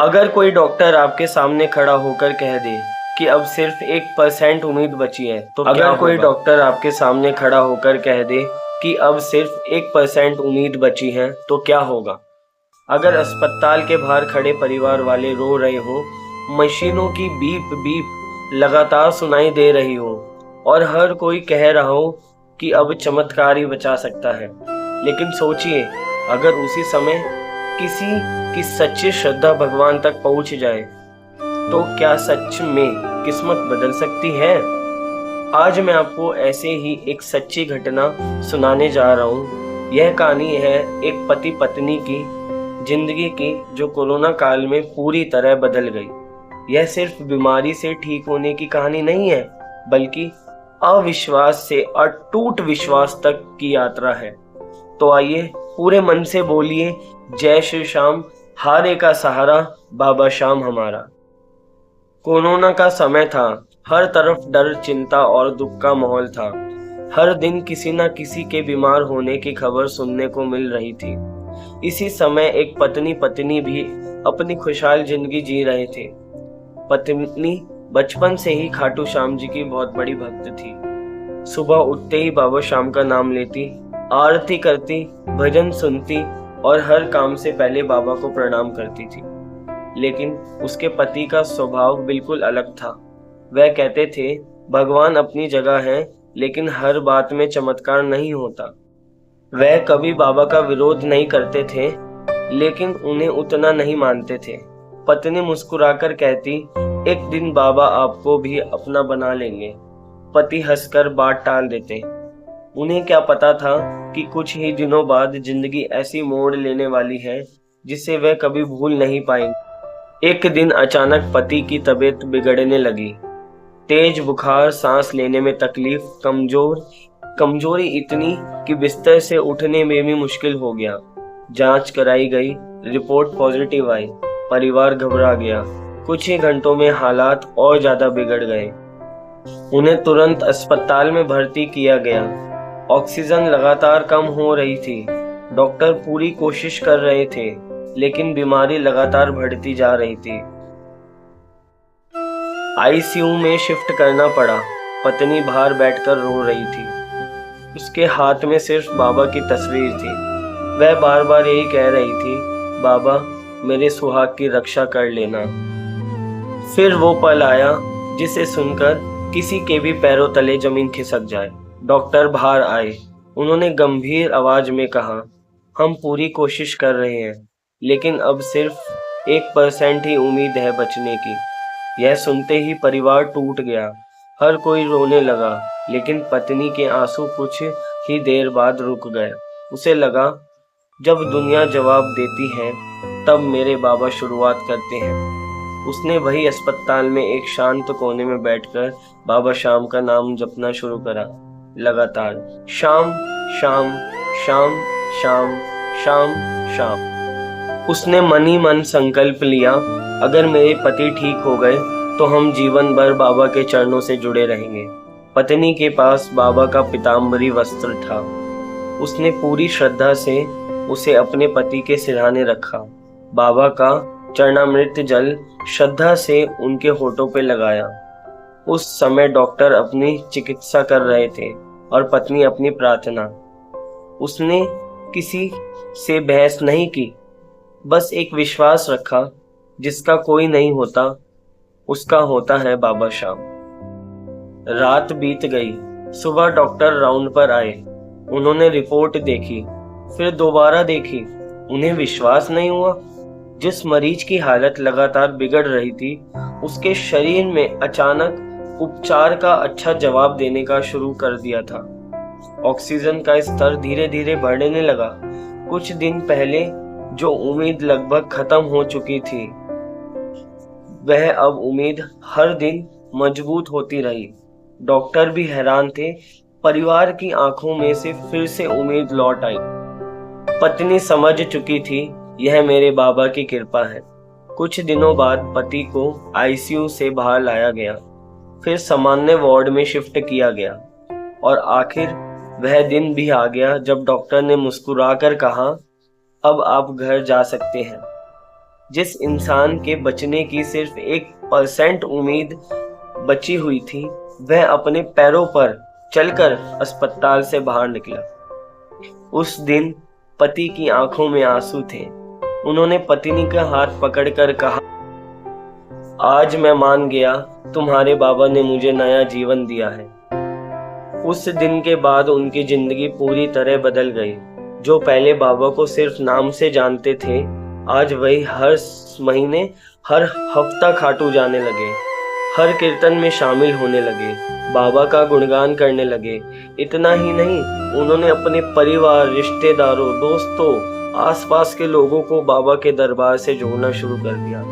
अगर कोई डॉक्टर आपके सामने खड़ा होकर कह दे कि अब सिर्फ 1% उम्मीद बची है तो अगर कोई डॉक्टर आपके सामने खड़ा होकर कह दे कि अब सिर्फ 1% उम्मीद बची है तो क्या होगा? अगर अस्पताल के बाहर खड़े परिवार वाले रो रहे हो, मशीनों की बीप बीप लगातार सुनाई दे रही हो और हर कोई कह रहा हो कि अब चमत्कार ही बचा सकता है, लेकिन सोचिए, अगर उसी समय किसी की सच्ची श्रद्धा भगवान तक पहुंच जाए तो क्या सच में किस्मत बदल सकती है? आज मैं आपको ऐसे ही एक सच्ची घटना सुनाने जा रहा हूँ। यह कहानी है एक पति पत्नी की जिंदगी की जो कोरोना काल में पूरी तरह बदल गई। यह सिर्फ बीमारी से ठीक होने की कहानी नहीं है, बल्कि अविश्वास से अटूट विश्वास तक की यात्रा है। तो आइए पूरे मन से बोलिए, जय श्री श्याम, हारे का सहारा बाबा श्याम हमारा। कोरोना का समय था, हर तरफ डर, चिंता और दुख का माहौल था। हर दिन किसी न किसी के बीमार होने की खबर सुनने को मिल रही थी। इसी समय एक पत्नी भी अपनी खुशहाल जिंदगी जी रहे थे। पत्नी बचपन से ही खाटू श्याम जी की बहुत बड़ी भक्त थी। सुबह उठते ही बाबा श्याम का नाम लेती, आरती करती, भजन सुनती और हर काम से पहले बाबा को प्रणाम करती थी। लेकिन उसके पति का स्वभाव बिल्कुल अलग था। वह कहते थे, भगवान अपनी जगह है, लेकिन हर बात में चमत्कार नहीं होता। वह कभी बाबा का विरोध नहीं करते थे, लेकिन उन्हें उतना नहीं मानते थे। पत्नी मुस्कुराकर कहती, एक दिन बाबा आपको भी अपना बना लेंगे। पति हंसकर बात टाल देते। उन्हें क्या पता था कि कुछ ही दिनों बाद जिंदगी ऐसी मोड़ लेने वाली है जिसे वह कभी भूल नहीं पाएंगे। एक दिन अचानक पति की तबीयत बिगड़ने लगी। तेज बुखार, सांस लेने में तकलीफ, कमजोरी इतनी कि बिस्तर से उठने में भी मुश्किल हो गया। जांच कराई गई, रिपोर्ट पॉजिटिव आई। परिवार घबरा गया। कुछ ही घंटों में हालात और ज्यादा बिगड़ गए। उन्हें तुरंत अस्पताल में भर्ती किया गया। ऑक्सीजन लगातार कम हो रही थी। डॉक्टर पूरी कोशिश कर रहे थे, लेकिन बीमारी लगातार बढ़ती जा रही थी। आईसीयू में शिफ्ट करना पड़ा। पत्नी बाहर बैठकर रो रही थी। उसके हाथ में सिर्फ बाबा की तस्वीर थी। वह बार बार यही कह रही थी, बाबा मेरे सुहाग की रक्षा कर लेना। फिर वो पल आया जिसे सुनकर किसी के भी पैरों तले जमीन खिसक जाए। डॉक्टर बाहर आए। उन्होंने गंभीर आवाज में कहा, हम पूरी कोशिश कर रहे हैं, लेकिन अब सिर्फ 1% ही उम्मीद है बचने की। यह सुनते ही परिवार टूट गया। हर कोई रोने लगा, लेकिन पत्नी के आंसू कुछ ही देर बाद रुक गए। उसे लगा, जब दुनिया जवाब देती है तब मेरे बाबा शुरुआत करते हैं। उसने वही अस्पताल में एक शांत कोने में बैठकर बाबा श्याम का नाम जपना शुरू करा। लगातार श्याम श्याम श्याम श्याम श्याम श्याम। उसने मन ही मन संकल्प लिया, अगर मेरे पति ठीक हो गए तो हम जीवन भर बाबा के चरणों से जुड़े रहेंगे। पत्नी के पास बाबा का पीतांबरी वस्त्र था। उसने पूरी श्रद्धा से उसे अपने पति के सिरहाने रखा। बाबा का चरणामृत जल श्रद्धा से उनके होठों पे लगाया। उस समय डॉक्टर अपनी चिकित्सा कर रहे थे और पत्नी अपनी प्रार्थना। उसने किसी से बहस नहीं की, बस एक विश्वास रखा, जिसका कोई नहीं होता उसका होता है बाबा श्याम। रात बीत गई। सुबह डॉक्टर राउंड पर आए। उन्होंने रिपोर्ट देखी, फिर दोबारा देखी। उन्हें विश्वास नहीं हुआ। जिस मरीज की हालत लगातार बिगड़ रही थी, उसके शरीर में अचानक उपचार का अच्छा जवाब देने का शुरू कर दिया था। ऑक्सीजन का स्तर धीरे धीरे बढ़ने लगा। कुछ दिन पहले जो उम्मीद लगभग खत्म हो चुकी थी, वह अब उम्मीद हर दिन मजबूत होती रही। डॉक्टर भी हैरान थे। परिवार की आंखों में से फिर से उम्मीद लौट आई। पत्नी समझ चुकी थी, यह मेरे बाबा की कृपा है। कुछ दिनों बाद पति को आईसीयू से बाहर लाया गया, फिर सामान्य वार्ड में शिफ्ट किया गया और आखिर वह दिन भी आ गया जब डॉक्टर ने मुस्कुराकर कहा, अब आप घर जा सकते हैं। जिस इंसान के बचने की सिर्फ 1% उम्मीद बची हुई थी, वह अपने पैरों पर चलकर अस्पताल से बाहर निकला। उस दिन पति की आंखों में आंसू थे। उन्होंने पत्नी का हाथ पकड़कर कहा, आज मैं मान गया, तुम्हारे बाबा ने मुझे नया जीवन दिया है। उस दिन के बाद उनकी जिंदगी पूरी तरह बदल गई। जो पहले बाबा को सिर्फ नाम से जानते थे, आज वही हर महीने, हर हफ्ता खाटू जाने लगे, हर कीर्तन में शामिल होने लगे, बाबा का गुणगान करने लगे। इतना ही नहीं, उन्होंने अपने परिवार, रिश्तेदारों, दोस्तों, आसपास के लोगों को बाबा के दरबार से जोड़ना शुरू कर दिया।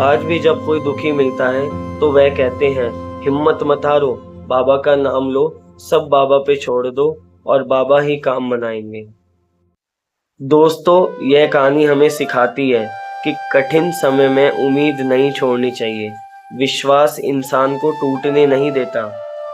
आज भी जब कोई दुखी मिलता है तो वह कहते हैं, हिम्मत मत हारो, बाबा का नाम लो, सब बाबा पे छोड़ दो और बाबा ही काम बनाएंगे। दोस्तों, यह कहानी हमें सिखाती है कि कठिन समय में उम्मीद नहीं छोड़नी चाहिए। विश्वास इंसान को टूटने नहीं देता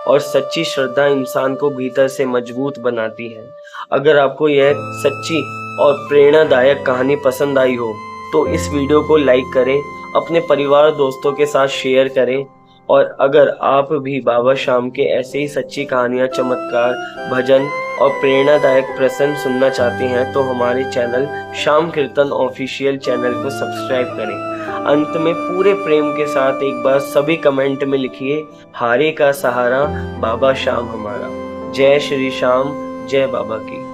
और सच्ची श्रद्धा इंसान को भीतर से मजबूत बनाती है। अगर आपको यह सच्ची और प्रेरणादायक कहानी पसंद आई हो तो इस वीडियो को लाइक करें, अपने परिवार दोस्तों के साथ शेयर करें। और अगर आप भी बाबा श्याम के ऐसे ही सच्ची कहानियाँ, चमत्कार, भजन और प्रेरणादायक प्रसंग सुनना चाहते हैं तो हमारे चैनल श्याम कीर्तन ऑफिशियल चैनल को सब्सक्राइब करें। अंत में पूरे प्रेम के साथ एक बार सभी कमेंट में लिखिए, हारे का सहारा बाबा श्याम हमारा। जय श्री श्याम, जय बाबा की।